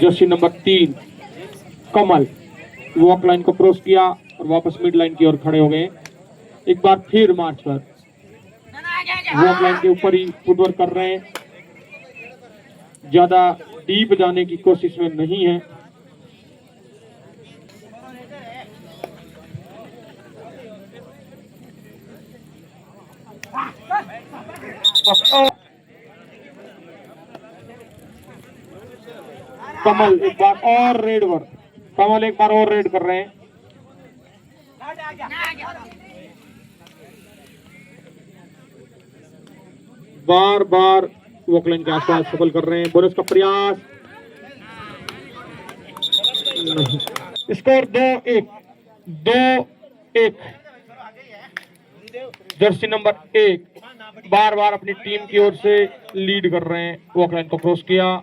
Jersey number 3 कमल walk line को cross किया और वापस मिड लाइन की ओर खड़े हो गए। एक बार फिर मार्च पर वॉक लाइन के ऊपर ही फुटवर्क कर रहे हैं, ज्यादा डीप जाने की कोशिश में नहीं है। कमल एक बार और रेड पर, कमल एक बार और रेड कर रहे हैं। बार बार वॉकलाइन के आसपास सफल कर रहे हैं। बोनस का प्रयास नहीं। स्कोर 2-1 2-1। जर्सी नंबर 1 बार बार अपनी टीम की ओर से लीड कर रहे हैं। वॉकलाइन को क्रॉस किया,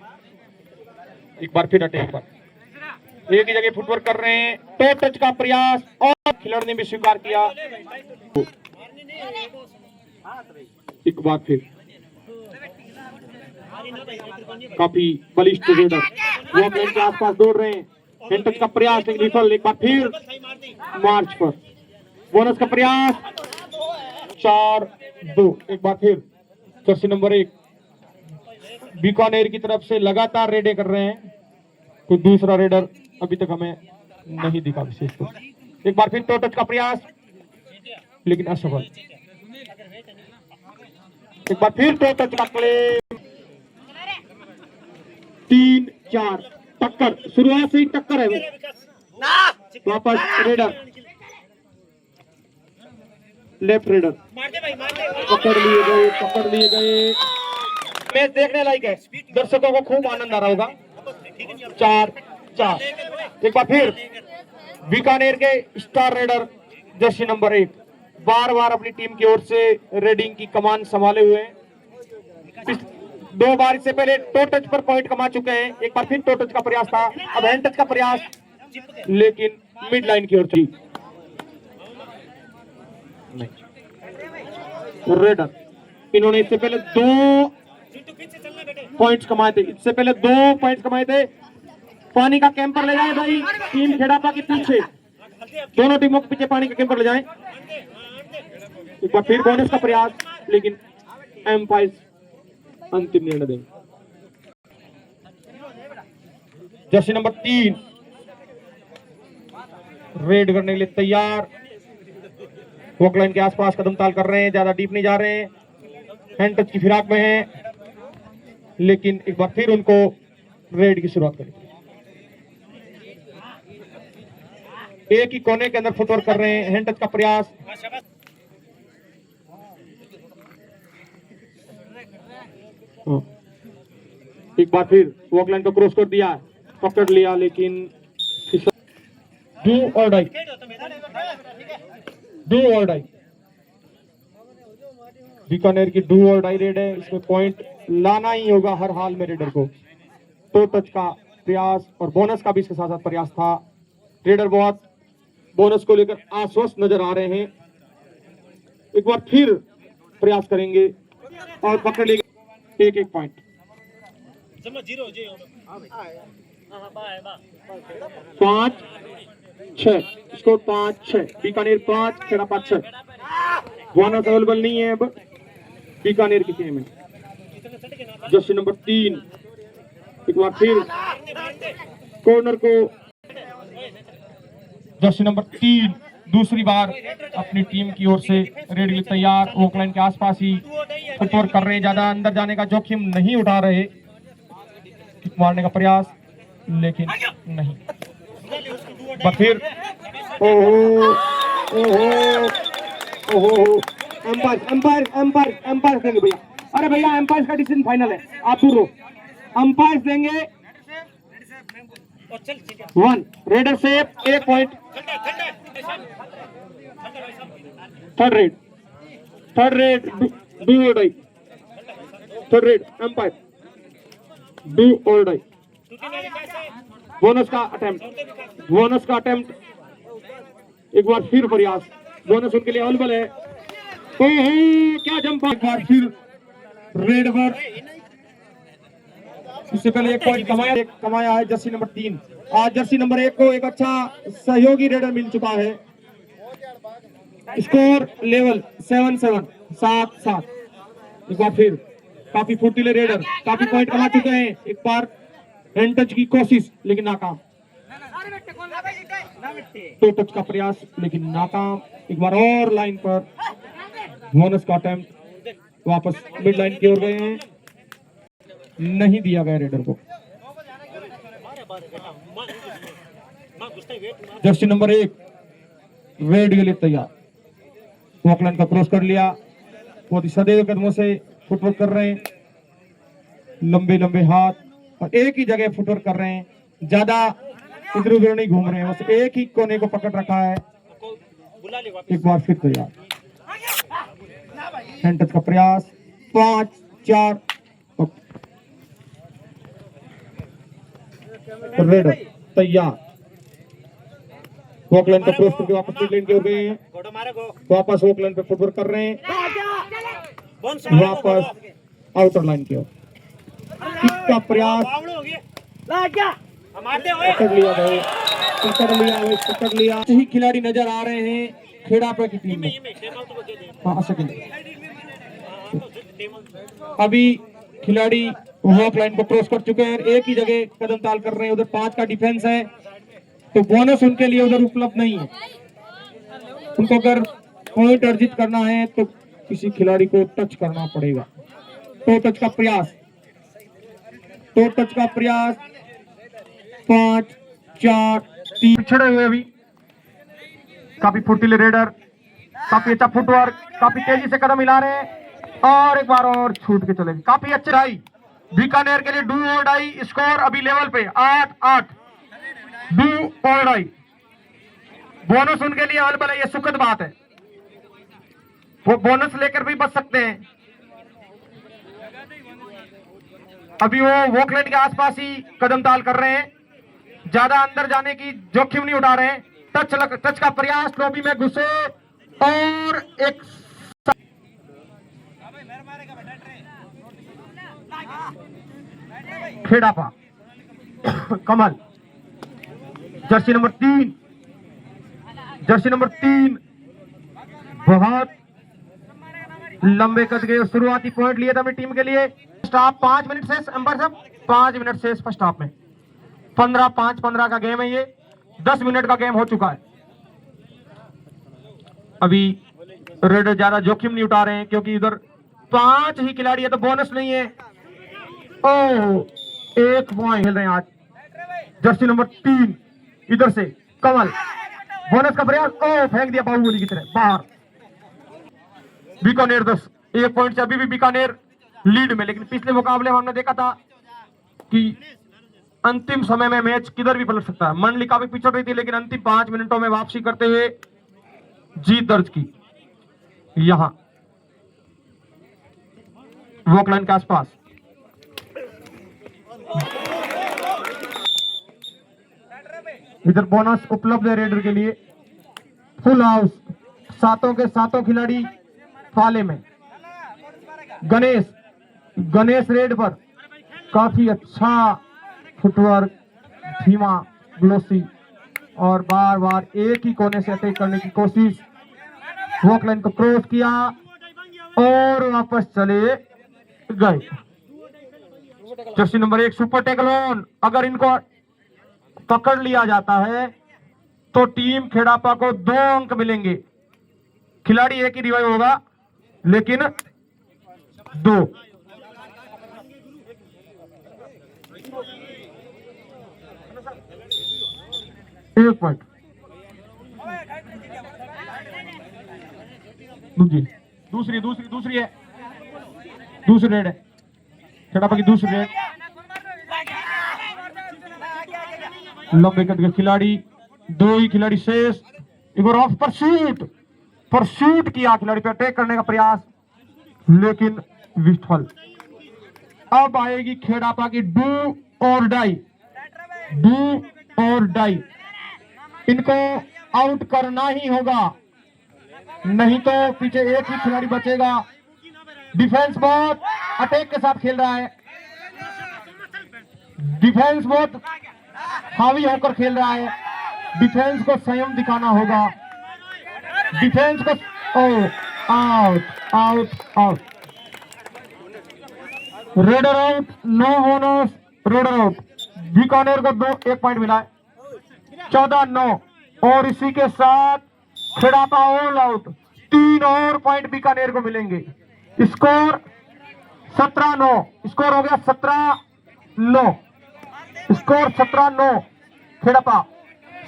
एक बार फिर अटैक पर एक ही जगह फुटवर्क कर रहे हैं। तो टच का प्रयास और खिलाड़ी ने भी स्वीकार किया। एक बार फिर काफी बलिष्ठ रेडर वॉकलाइन के आसपास दौड़ रहे हैं। हैंड टच का प्रयास लेकिन विफल। एक बार फिर मार्च पर बोनस का प्रयास 4-2। एक बार फिर जर्सी नंबर 1 बीकानेर की तरफ से लगातार रेडे कर रहे हैं। कोई दूसरा रेडर अभी तक हमें नहीं दिखा विशेष तौर। एक बार फिर तो टच का प्रयास लेकिन असफल। एक बार फिर तो टच का क्लेम। 3-4 टक्कर, शुरुआत से ही टक्कर है। वापस रेडर, लेफ्ट रेडर पकड़ लिए गए। मैच देखने लायक है, दर्शकों को खूब आनंद आ रहा होगा। 4-4। एक बार फिर बीकानेर के स्टार रेडर जर्सी नंबर 1 बार बार अपनी टीम की ओर से रेडिंग की कमान संभाले हुए हैं। 2 बार इससे पहले टो टच पर पॉइंट कमा चुके हैं। एक बार फिर टो टच का प्रयास था, अब हैंड टच का प्रयास लेकिन मिड लाइन की ओर थी। रेडर इन्होंने इससे पहले 2 पॉइंट्स कमाए थे। इससे पहले 2 पॉइंट्स कमाए थे। पानी का कैंपर ले जाए भाई, टीम खेड़ापा के पीछे, दोनों टीमों के पीछे पानी का कैंपर ले जाए। एक बार फिर बोनस का प्रयास लेकिन एम्पायर अंतिम निर्णय देंगे। जर्सी नंबर 3 रेड करने के लिए तैयार। वॉकलाइन के आसपास कदम ताल कर रहे हैं, ज्यादा डीप नहीं जा रहे हैं, हैंड टच की फिराक में हैं, लेकिन एक बार फिर उनको रेड की शुरुआत करें। एक ही कोने के अंदर फुटवर्क कर रहे हैं, हैंड टच का प्रयास एक बार फिर वॉकलाइन को क्रॉस कर दिया, पकड़ लिया लेकिन डू और डाई बीकानेर की डू और डाई रेड है। इसमें पॉइंट लाना ही होगा हर हाल में रेडर को। तो टच का प्रयास और बोनस का भी इसके साथ साथ प्रयास था। रेडर बहुत बोनस को लेकर आश्वस्त नजर आ रहे हैं। एक बार फिर प्रयास करेंगे और पकड़ लेंगे। एक point 5-6 score 5-6। Bikaner 5 Kheda 5-6। Bonus available नहीं है अब बीकानेर की टीम में। जर्सी नंबर 3 एक बार फिर कॉर्नर को, जर्सी नंबर 3 दूसरी बार अपनी टीम की ओर से रेड के तैयार। वॉकलाइन के आसपास ही फुटवर्क कर रहे हैं, ज्यादा अंदर जाने का जोखिम नहीं उठा रहे। मारने का प्रयास लेकिन नहीं। फिर एम्पायर देंगे भैया। अरे भैया एम्पायर का डिसीजन फाइनल है, आप दूर रहो। एम्पायर देंगे 1 रेडर से 1 पॉइंट। थर्ड रेड डू और die. Third raid umpire do और डाई। बोनस का अटेम्प्ट एक बार फिर प्रयास। बोनस उनके लिए अवेलेबल है। क्या जंप। एक बार फिर रेड पर इससे पहले एक पॉइंट कमाया है जर्सी नंबर 3। आज जर्सी नंबर 1 को एक अच्छा सहयोगी रेडर मिल चुका है। Score level 7-7 7-7। एक बार फिर काफी फुर्तीले रेडर काफी पॉइंट कमा चुके हैं। एक बार हैंड टच की कोशिश लेकिन नाकाम। तो टच का प्रयास लेकिन नाकाम। एक बार और लाइन पर बोनस का अटेम्प्ट। वापस मिड लाइन की ओर गए हैं, नहीं दिया गया रेडर को। जर्सी नंबर 1 रेड के लिए तैयार। वॉकलाइन का क्रॉस कर लिया, बहुत ही सदैव कदमों से फुटवर्क कर रहे हैं, लंबे लंबे हाथ और एक ही जगह फुटवर्क कर रहे हैं, ज्यादा इधर उधर नहीं घूम रहे हैं, बस एक ही कोने को पकड़ रखा है। एक बार फिर तैयार, हैंड टच का प्रयास। 5-4 रेडर तैयार। वॉकलाइन का क्रॉस करके वापस मिड लाइन की ओर गए हैं, वापस वॉकलाइन पे फुटवर्क कर रहे हैं, वापस आउटर लाइन की ओर। इसका प्रयास पकड़ लिया। यही खिलाड़ी नजर आ रहे हैं खेड़ापा की टीम में। अभी खिलाड़ी वॉक लाइन को क्रॉस कर चुके हैं, एक ही जगह कदम ताल कर रहे हैं। उधर 5 का डिफेंस है तो बोनस उनके लिए उधर उपलब्ध नहीं है। उनको अगर पॉइंट अर्जित करना है तो किसी खिलाड़ी को टच करना पड़ेगा। तो टच का प्रयास, 5-4-3 पिछड़े हुए अभी। काफी फुर्तीले रेडर, काफी अच्छा फुटवर्क, काफी तेजी से कदम हिला रहे हैं और एक बार और छूट के चले। काफी अच्छे डाई बीकानेर के लिए डू और डाई। स्कोर अभी लेवल पे 8-8 डू और डाई। बोनस उनके लिए अवेलेबल है, ये सुखद बात है। वो बोनस लेकर भी बच सकते हैं। अभी वो वॉकलाइन के आसपास ही कदम ताल कर रहे हैं, ज्यादा अंदर जाने की जोखिम नहीं उठा रहे हैं। टच का प्रयास, लोबी में घुसे और एक खेड़ापा कमल। जर्सी नंबर 3 बहुत लंबे कद के शुरुआती पॉइंट लिए था अपनी टीम के लिए। स्टॉप 5 मिनट से अंबर साहब 5 मिनट से फर्स्ट हाफ में 15-5-15 का गेम है। ये 10 मिनट का गेम हो चुका है। अभी रेडर ज्यादा जोखिम नहीं उठा रहे हैं क्योंकि इधर 5 ही खिलाड़ी है तो बोनस नहीं है। ओ 1 पॉइंट खेल रहे हैं आज जर्सी नंबर 3। इधर से कमल, बोनस का प्रयास, ओ फेंक दिया बाहुबली की तरह बाहर। बीकानेर 10, 1 पॉइंट से अभी भी बीकानेर लीड में। लेकिन पिछले मुकाबले में हमने देखा था कि अंतिम समय में मैच किधर भी पलट सकता है। मंडली काफी पिछड़ रही थी लेकिन अंतिम 5 मिनटों में वापसी करते हुए जीत दर्ज की। यहां वॉकलाइन के आसपास इधर बोनस उपलब्ध है रेडर के लिए। फुल हाउस, 7 के 7 खिलाड़ी फाले में। गणेश रेड पर काफी अच्छा फुटवर्क, धीमा, ग्लोसी और बार बार एक ही कोने से अटैक करने की कोशिश। वॉकलाइन को क्रॉस किया और वापस चले गए। जर्सी नंबर 1 सुपर टेकलोन। अगर इनको पकड़ लिया जाता है तो टीम खेड़ापा को 2 अंक मिलेंगे। खिलाड़ी एक ही रिवाइव होगा लेकिन 2। एक पॉइंट दूसरी है, दूसरी रेड है खेड़ापा की। दूसरी रेड, लंबे कद के खिलाड़ी, 2 ही खिलाड़ी शेष। एक बार ऑफ परसूट किया, खिलाड़ी पे अटैक करने का प्रयास लेकिन विफल। अब आएगी खेड़ापा की डू और डाई। इनको आउट करना ही होगा, नहीं तो पीछे एक ही खिलाड़ी बचेगा। डिफेंस बहुत अटैक के साथ खेल रहा है, डिफेंस बहुत हावी होकर खेल रहा है। डिफेंस को संयम दिखाना होगा, डिफेंस को। Out out out, raider out, no bonus, raider out. Bikaner को 1 पॉइंट मिला है, 14-9, और इसी के साथ खेड़ापा ऑल आउट। 3 और पॉइंट बीकानेर को मिलेंगे। स्कोर 17-9, स्कोर हो गया 17-9, स्कोर 17-9। खेड़ापा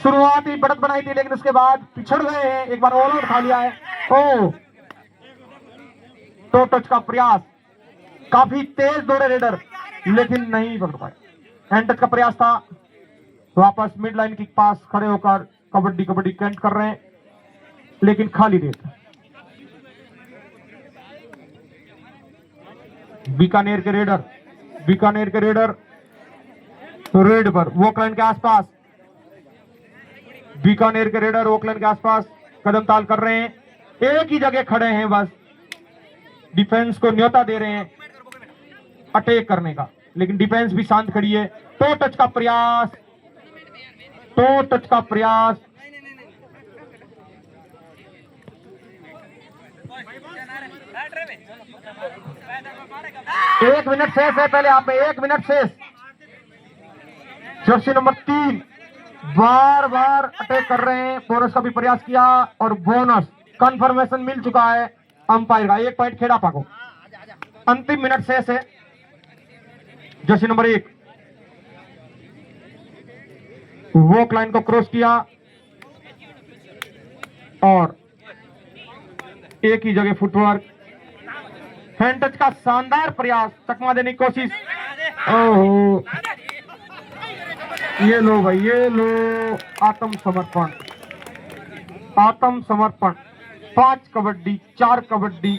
शुरुआती बढ़त बनाई थी, लेकिन उसके बाद पिछड़ गए हैं। एक बार ऑल आउट खा लिया है। तो टच का प्रयास, काफी तेज दौड़े रेडर, लेकिन नहीं पकड़ पाए। हैंड टच का प्रयास था। वापस मिड लाइन के पास खड़े होकर कबड्डी कबड्डी कैंट कर रहे हैं, लेकिन खाली रेड। बीकानेर के रेडर रेड पर वोकलैंड के आसपास, बीकानेर के रेडर वोकलैंड के आसपास कदम ताल कर रहे हैं। एक ही जगह खड़े हैं, बस डिफेंस को न्योता दे रहे हैं अटैक करने का, लेकिन डिफेंस भी शांत खड़ी है। तो टच का प्रयास, एक मिनट शेष है, पहले आप 1 मिनट शेष। जर्सी नंबर 3 बार बार अटैक कर रहे हैं, बोनस का भी प्रयास किया और बोनस कंफर्मेशन मिल चुका है अंपायर का। 1 पॉइंट खेड़ापा को। अंतिम मिनट शेष है। जर्सी नंबर 1 वॉक लाइन को क्रॉस किया और एक ही जगह फुटवर्क, हैंड टच का शानदार प्रयास, चकमा देने की कोशिश। ओहो, ये लो भाई, ये लो, आत्मसमर्पण। 5 kabaddi 4 kabaddi,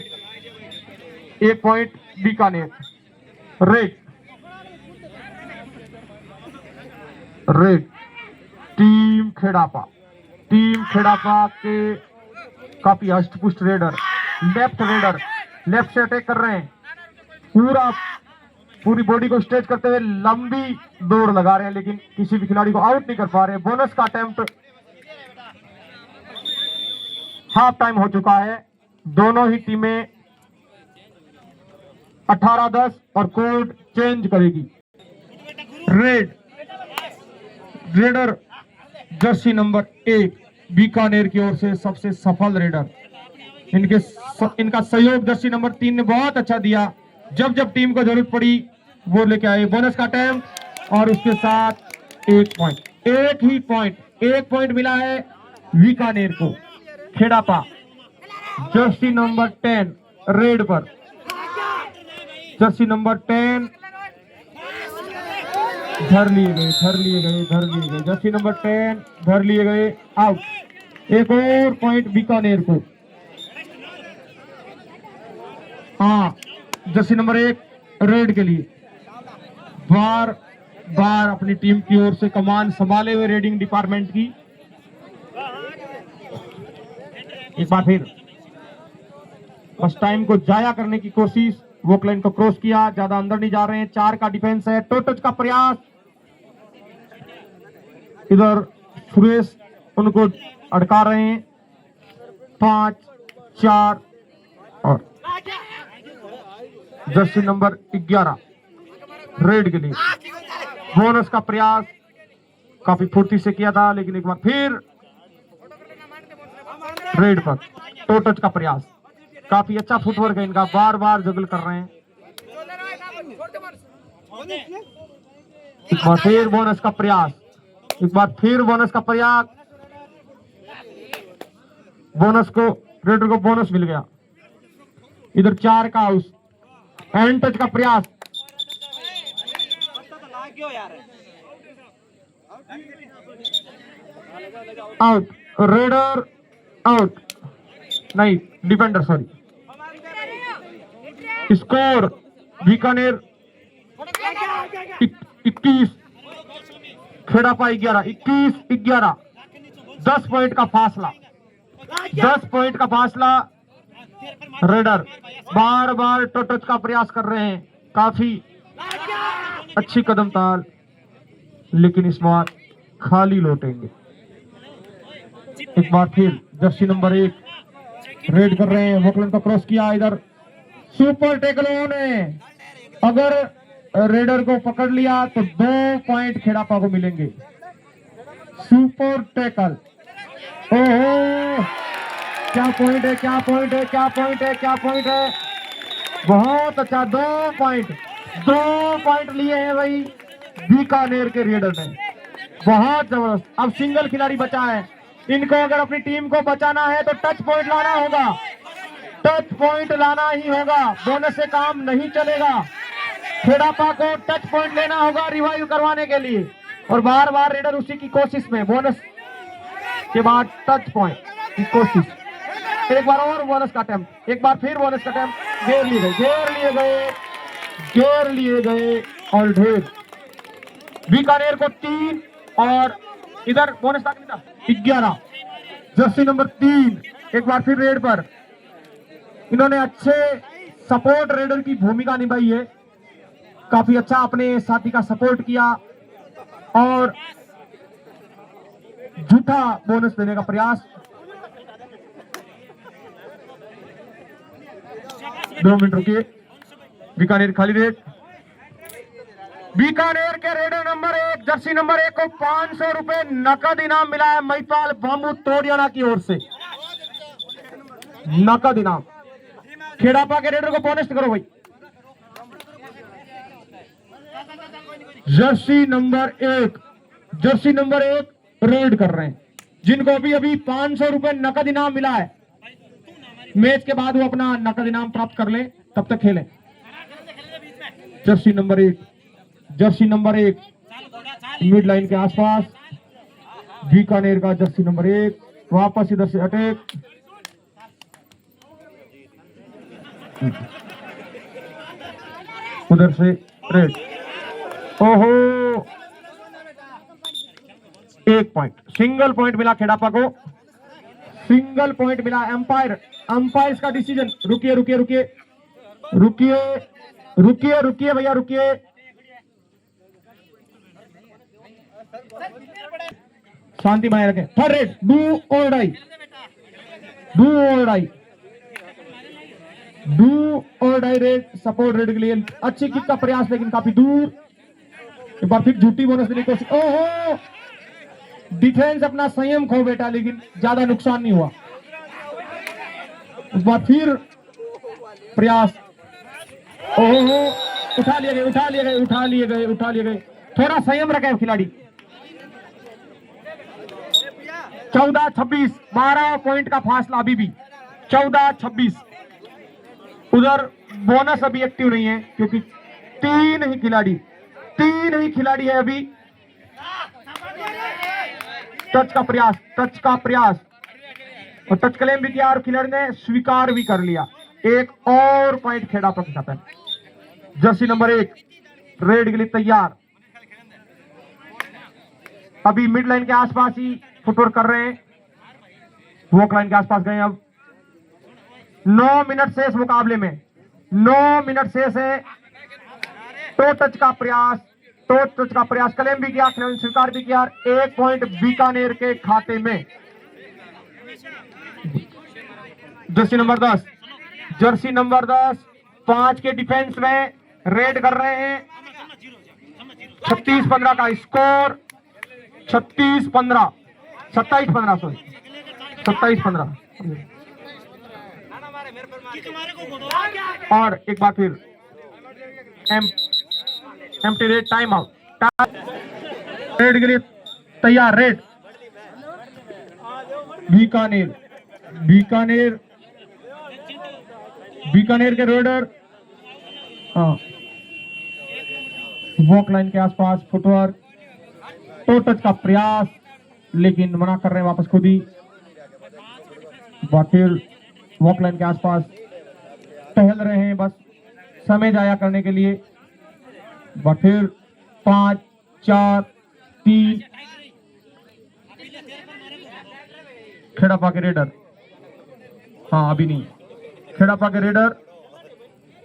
1 point Bikaner. Red team Khedapa के काफी हष्टपुष्ट रेडर, लेफ्ट से अटैक कर रहे हैं। पूरी बॉडी को स्ट्रेच करते हुए लंबी दौड़ लगा रहे हैं, लेकिन किसी भी खिलाड़ी को आउट नहीं कर पा रहे। बोनस का अटेम्प्ट। हाफ टाइम हो चुका है, दोनों ही टीमें 18-10 और कोड चेंज करेगी। रेडर जर्सी नंबर 1 बीकानेर की ओर से सबसे सफल रेडर। इनका सहयोग जर्सी नंबर 3 ने बहुत अच्छा दिया। जब टीम को जरूरत पड़ी वो लेके आए। बोनस का अटेम्प्ट और उसके साथ 1 पॉइंट मिला है बीकानेर को। खेड़ापा जर्सी नंबर 10 रेड पर, जर्सी नंबर 10 धर लिए गए। जर्सी नंबर 10 धर लिए गए, आउट। 1 और पॉइंट बीकानेर को। जर्सी नंबर 1 रेड के लिए बार अपनी टीम की ओर से कमान संभाले हुए रेडिंग डिपार्टमेंट की। एक बार फिर बस टाइम को जाया करने की कोशिश। वॉक लाइन को क्रॉस किया, ज्यादा अंदर नहीं जा रहे हैं। 4 का डिफेंस है। टो टच का प्रयास, इधर सुरेश उनको अटका रहे हैं। 5, 4 और जर्सी नंबर 11 रेड के लिए बोनस का प्रयास काफी फुर्ती से किया था, लेकिन एक बार फिर रेड पर टो टच का प्रयास। काफी अच्छा फुटवर्क है इनका, बार जगल कर रहे हैं। एक बार फिर बोनस का प्रयास, बोनस को रेडर को बोनस मिल गया। इधर 4 का हाउस, हैंड टच का प्रयास, आउट। रेडर आउट, नहीं defender sorry. Score Bikaner 21, Khedapa 11। 21-11, 10 point का फासला। रेडर बार बार टच का प्रयास कर रहे हैं, काफी अच्छी कदम ताल, लेकिन इस बार खाली लौटेंगे। एक बार फिर जर्सी नंबर 1 रेड कर रहे हैं, वोकलन को क्रॉस किया, इधर सुपर टैकल उन्होंने, अगर रेडर को पकड़ लिया तो 2 पॉइंट खेड़ापा को मिलेंगे। सुपर टैकल, ओहो क्या पॉइंट है, क्या पॉइंट है, क्या पॉइंट है, क्या पॉइंट है, बहुत अच्छा, 2 पॉइंट लिए हैं भाई बीकानेर के रेडर ने, बहुत जबरदस्त। अब सिंगल खिलाड़ी बचा है, इनको अगर अपनी टीम को बचाना है तो टच पॉइंट लाना होगा, टच पॉइंट लाना ही होगा, बोनस से काम नहीं चलेगा। खेड़ापा को टच पॉइंट लेना होगा रिवाइव करवाने के लिए, और बार बार रेडर उसी की कोशिश में, बोनस के बाद टच पॉइंट की कोशिश। एक बार और बोनस का अटेम्प्ट, एक बार फिर बोनस का अटेम्प्ट, घेर लिए गए और ढेर बीकानेर को 3 और इधर बोनस का 11। जर्सी नंबर 3 एक बार फिर रेड पर, इन्होंने अच्छे सपोर्ट रेडर की भूमिका निभाई है, काफी अच्छा अपने साथी का सपोर्ट किया और झूठा बोनस देने का प्रयास। 2 मिनट रुकिए, बीकानेर खाली रेड, बीकानेर के रेडर नंबर 1 जर्सी नंबर 1 को 500 रुपए नकद इनाम मिला है महिपाल बाबू तोड़ियाना की ओर से, नकद इनाम। खेड़ापा के रेडर को बोनस करो भाई। जर्सी नंबर 1 रेड कर रहे हैं, जिनको अभी 500 रुपए नकद इनाम मिला है, मैच के बाद वो अपना नकद इनाम प्राप्त कर ले, तब तक खेलें। जर्सी नंबर 1 मिड लाइन के आसपास, बीकानेर का जर्सी नंबर 1 वापस इधर से अटैक, उधर से रेड, ओहो 1 पॉइंट, सिंगल पॉइंट मिला खेड़ापा को, सिंगल पॉइंट मिला। अंपायर्स का डिसीजन, रुकिए भैया रुकिए, शांति बनाए रखें। थर्ड रेड, डू और डाई रेड, सपोर्ट रेड के लिए अच्छी किक का प्रयास, लेकिन काफी दूर। एक बार फिर झूठी बोनस देने की कोशिश, ओहो डिफेंस अपना संयम खो बैठा, लेकिन ज्यादा नुकसान नहीं हुआ। एक बार फिर प्रयास, ओहो उठा लिए गए, थोड़ा संयम रखे खिलाड़ी। 14-26, 12 पॉइंट का फासला अभी भी, 14-26। उधर बोनस अभी एक्टिव नहीं है क्योंकि 3 ही खिलाड़ी है अभी। टच का प्रयास और टच क्लेम भी किया और खिलाड़ी ने स्वीकार भी कर लिया। एक और पॉइंट खेड़ापा के साथ है। जर्सी नंबर 1 रेड के लिए तैयार, अभी मिड लाइन के आसपास ही फुटवर्क कर रहे हैं, वॉक लाइन के आसपास गए। अब 9 मिनट से इस मुकाबले में, 9 मिनट शेष है। तो टच का प्रयास, क्लेम भी किया, स्वीकार भी किया। 1 पॉइंट बीकानेर के खाते में। जर्सी नंबर 10 5 के डिफेंस में रेड कर रहे हैं। 36-15 का स्कोर, 27-15 और एक बार फिर empty red, time out. Red के लिए तैयार, रेड बीकानेर के रेडर वॉक लाइन के आसपास फुटवर्क, तो टच का प्रयास, लेकिन मना कर रहे हैं वापस खुद ही। फिर वॉक लाइन के आसपास टहल रहे हैं बस समय जाया करने के लिए। फिर 5, 4, 3 खेड़ापा के रेडर, हाँ अभी नहीं, खेड़ापा के रेडर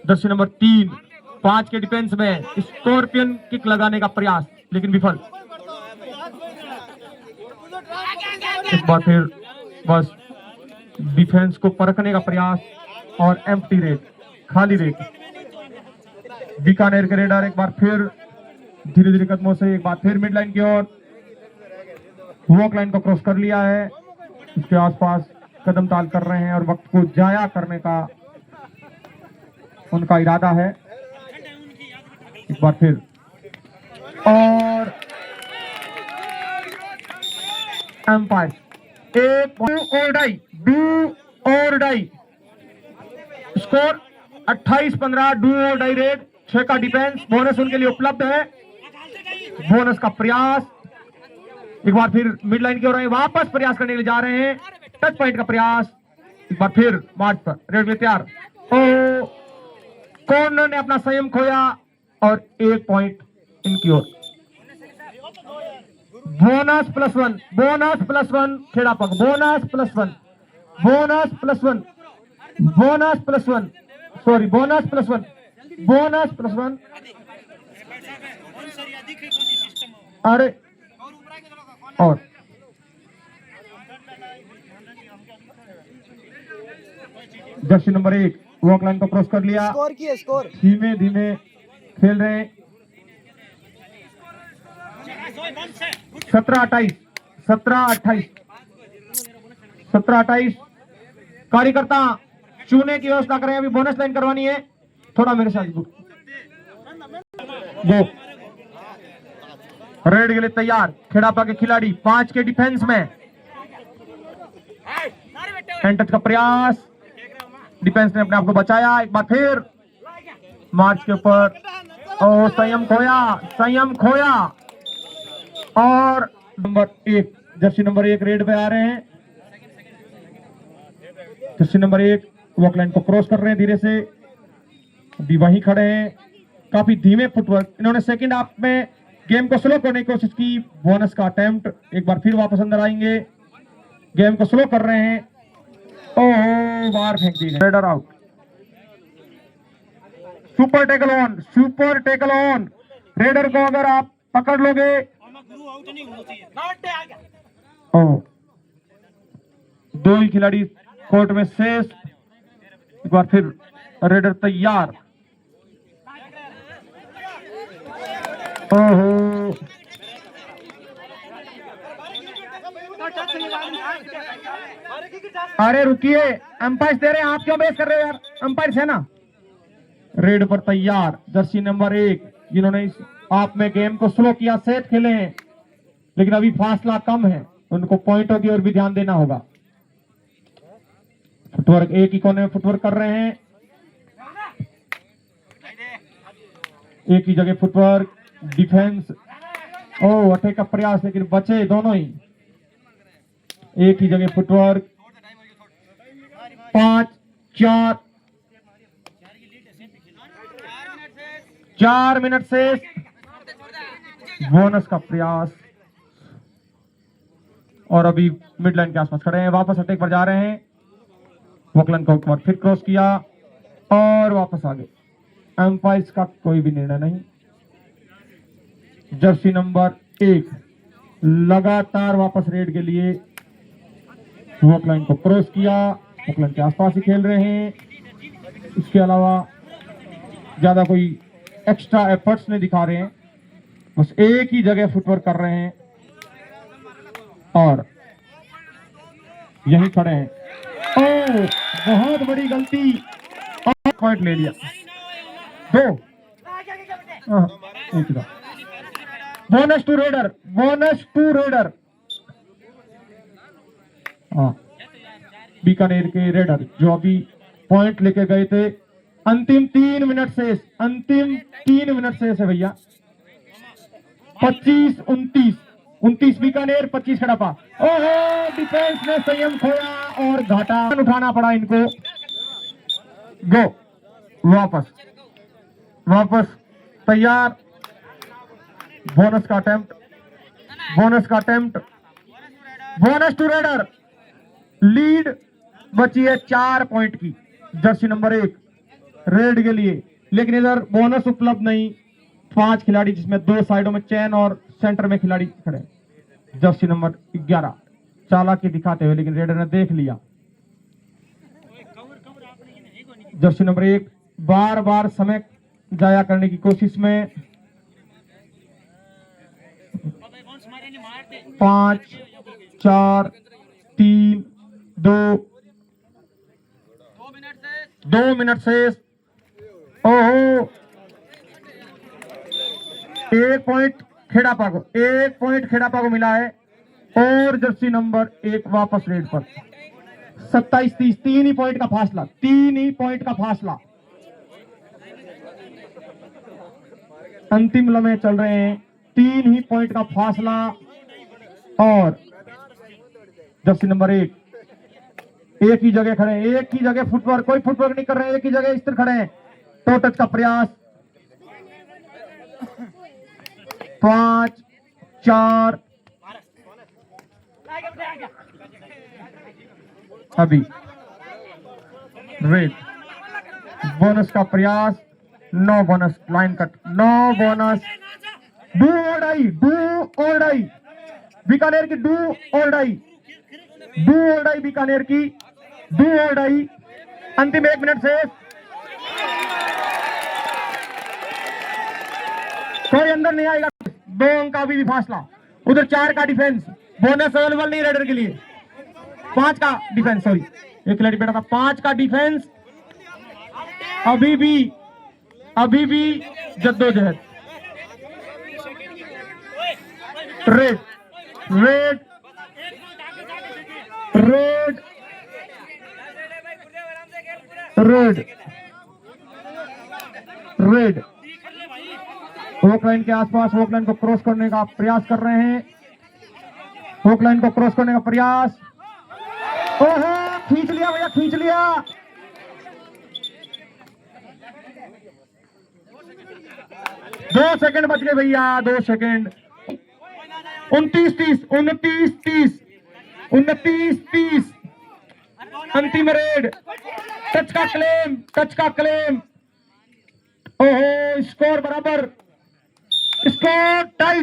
जर्सी नंबर 3 5 के डिफेंस में स्कॉर्पियन किक लगाने का प्रयास लेकिन विफल। एक बार फिर बस डिफेंस को परखने का प्रयास और एम्प्टी रेड, खाली रेड। बीकानेर के रेडर एक बार फिर धीरे धीरे कदमों से एक बार फिर मिड लाइन की ओर वॉक लाइन को क्रॉस कर लिया है। उसके आसपास कदम ताल कर रहे हैं और वक्त को जाया करने का उनका इरादा है। एक बार फिर और एम्पायर एक डू और डाई स्कोर 28-15 डू और डाई रेड। 6 का डिफेंस बोनस उनके लिए उपलब्ध है। बोनस का प्रयास एक बार फिर मिड लाइन की ओर वापस प्रयास करने के लिए जा रहे हैं। टच पॉइंट का प्रयास एक बार फिर मार्च पर रेड में तैयार। ओ कॉर्नर ने अपना संयम खोया और 1 पॉइंट इनकी ओर। बोनस +1 खेड़ा पक बोनस +1 सॉरी बोनस +1 अरे और जर्सी नंबर 1 वॉक लाइन को क्रॉस कर लिया। स्कोर धीमे धीमे खेल रहे हैं। 17-28 कार्यकर्ता चूने की व्यवस्था करें। अभी बोनस लाइन करवानी है, थोड़ा मेरे साथ वो रेड के लिए तैयार। खेड़ापा के खिलाड़ी 5 के डिफेंस में हैंड टच का प्रयास, डिफेंस ने अपने आप को बचाया। एक बार फिर मार्च के ऊपर और संयम खोया और नंबर 1 जर्सी नंबर 1 रेड पे आ रहे हैं। जर्सी नंबर 1 वॉक लाइन को क्रॉस कर रहे हैं धीरे से, अभी वहीं खड़े हैं। काफी धीमे फुटवर्क, इन्होंने सेकंड हाफ में गेम को स्लो करने की कोशिश की। बोनस का अटेम्प्ट एक बार फिर वापस अंदर आएंगे। गेम को स्लो कर रहे हैं। ओह बाहर फेंक दी गई, raider out. Super tackle on raider को अगर आप पकड़ लोगे। ओह 2 ही खिलाड़ी कोर्ट में शेष। एक बार फिर रेडर तैयार। ओहो अरे रुकिए, अंपायर दे रहे हैं, आप क्यों बेस कर रहे हो यार? अंपायर है ना। रेड पर तैयार जर्सी नंबर 1 जिन्होंने इस आप में गेम को स्लो किया, सेट खेले हैं, लेकिन अभी फासला कम है, उनको पॉइंटों की ओर भी ध्यान देना होगा। फुटवर्क एक ही कोने में फुटवर्क कर रहे हैं, एक ही जगह फुटवर्क। डिफेंस अटैक का प्रयास लेकिन बचे दोनों ही। एक ही जगह फुटवर्क। 4 मिनट से बोनस का प्रयास और अभी मिड लाइन के आसपास खड़े हैं। वापस अटैक पर जा रहे हैं। वॉकलन को एक बार फिर क्रॉस किया और वापस आ गए। एम्पायर्स का कोई भी निर्णय नहीं। जर्सी नंबर 1 लगातार वापस रेड के लिए वॉकलाइन को क्रॉस किया। वॉकलाइन के आसपास ही खेल रहे हैं, इसके अलावा ज्यादा कोई एक्स्ट्रा एफर्ट्स नहीं दिखा रहे हैं, बस एक ही जगह फुटवर्क कर रहे हैं और यहीं खड़े हैं। ओह बहुत बड़ी गलती, और पॉइंट ले लिया। 2 बोनस टू रेडर। बीकानेर के रेडर जो अभी पॉइंट लेके गए थे। अंतिम 3 मिनट शेष है भैया। 25-29 बीकानेर, 25 खड़ापा। ओहो डिफेंस ने संयम खोया और घाटा उठाना पड़ा इनको। गो वापस तैयार। बोनस का attempt. Bonus to raider. Lead बची है 4 पॉइंट की। जर्सी नंबर 1 रेड के लिए, लेकिन इधर बोनस उपलब्ध नहीं। 5 खिलाड़ी जिसमें 2 साइडों में चैन और सेंटर में खिलाड़ी खड़े। जर्सी नंबर 11 चालाकी दिखाते हुए, लेकिन रेडर ने देख लिया। जर्सी नंबर 1 बार बार समय जाया करने की कोशिश में। 5 4 3 2 मिनट शेष। ओहो, 1 पॉइंट खेड़ापा को मिला है और जर्सी नंबर 1 वापस रेड पर। 27-30, 3 ही पॉइंट का फासला। अंतिम लम्हे चल रहे हैं, 3 ही पॉइंट का फासला। और जर्सी नंबर 1 एक ही जगह खड़े हैं, एक ही जगह फुटवर्क, कोई फुटवर्क नहीं कर रहे हैं, एक ही जगह स्थिर खड़े हैं। टो टच का प्रयास। 5 4 अभी रेड। बोनस का प्रयास। 9 bonus, line cut, 9 bonus. Do और डाई बीकानेर की, डू और डाई बीकानेर की, डू और डाई। अंतिम 1 मिनट से कोई अंदर नहीं आएगा। 2 अंक का भी फासला। उधर 4 का डिफेंस, बोनस अवेलेबल नहीं रेडर के लिए। 5 का डिफेंस, सॉरी एक खिलाड़ी बैठा था। 5 का डिफेंस। अभी भी जद्दोजहद। रेड हॉक लाइन के आसपास, हॉक लाइन को क्रॉस करने का प्रयास कर रहे हैं। हॉक लाइन को क्रॉस करने का प्रयास। ओहो, खींच लिया भैया, खींच लिया। 2 सेकंड बच गए भैया, 2 सेकंड। 29-30 अंतिम रेड। टच का क्लेम। ओहो, स्कोर बराबर, स्कोर टाई।